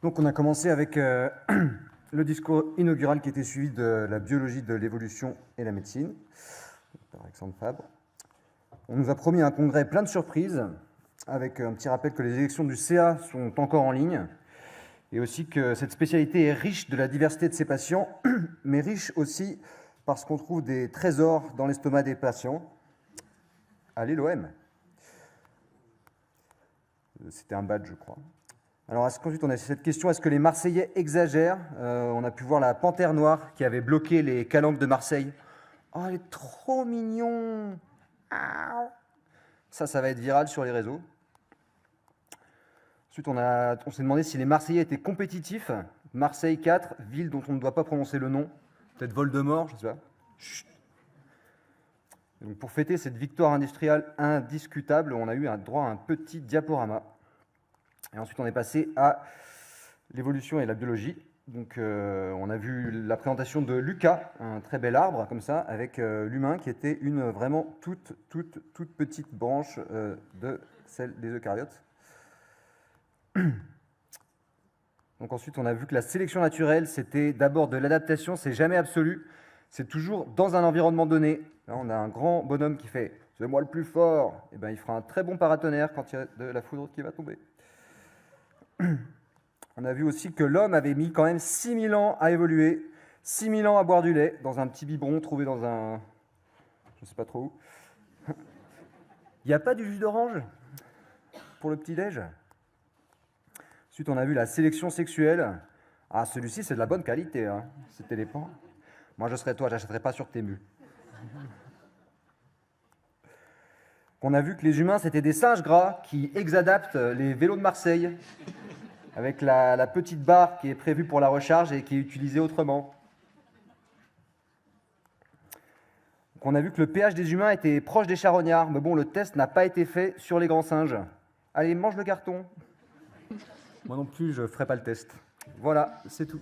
Donc on a commencé avec le discours inaugural qui était suivi de la biologie de l'évolution et la médecine, par Alexandre Fabre. On nous a promis un congrès plein de surprises, avec un petit rappel que les élections du CA sont encore en ligne, et aussi que cette spécialité est riche de la diversité de ses patients, mais riche aussi parce qu'on trouve des trésors dans l'estomac des patients. Allez l'OM. C'était un badge, je crois. Alors ensuite, on a cette question, est-ce que les Marseillais exagèrent? On a pu voir la panthère noire qui avait bloqué les calanques de Marseille. Oh, elle est trop mignon. Ça va être viral sur les réseaux. Ensuite, on s'est demandé si les Marseillais étaient compétitifs. Marseille 4, ville dont on ne doit pas prononcer le nom. Peut-être Voldemort, je ne sais pas. Chut. Donc, pour fêter cette victoire industrielle indiscutable, on a eu un droit à un petit diaporama. Et ensuite, on est passé à l'évolution et la biologie. Donc, on a vu la présentation de Lucas, un très bel arbre, comme ça, avec l'humain qui était une vraiment toute petite branche de celle des eucaryotes. Donc ensuite, on a vu que la sélection naturelle, c'était d'abord de l'adaptation, c'est jamais absolu, c'est toujours dans un environnement donné. Là, on a un grand bonhomme qui fait « c'est moi le plus fort », et ben, il fera un très bon paratonnerre quand il y a de la foudre qui va tomber. On a vu aussi que l'homme avait mis quand même 6000 ans à évoluer, 6000 ans à boire du lait dans un petit biberon trouvé dans un... je ne sais pas trop où. Il n'y a pas du jus d'orange pour le petit-déj? Ensuite, on a vu la sélection sexuelle. Ah, celui-ci, c'est de la bonne qualité, hein. C'était les pans. Moi, je serais toi, j'achèterais pas sur Temu. On a vu que les humains, c'était des singes gras qui exadaptent les vélos de Marseille, avec la petite barre qui est prévue pour la recharge et qui est utilisée autrement. Donc, on a vu que le pH des humains était proche des charognards, mais bon, le test n'a pas été fait sur les grands singes. Allez, mange le carton. Moi non plus, je ne ferai pas le test. Voilà, c'est tout.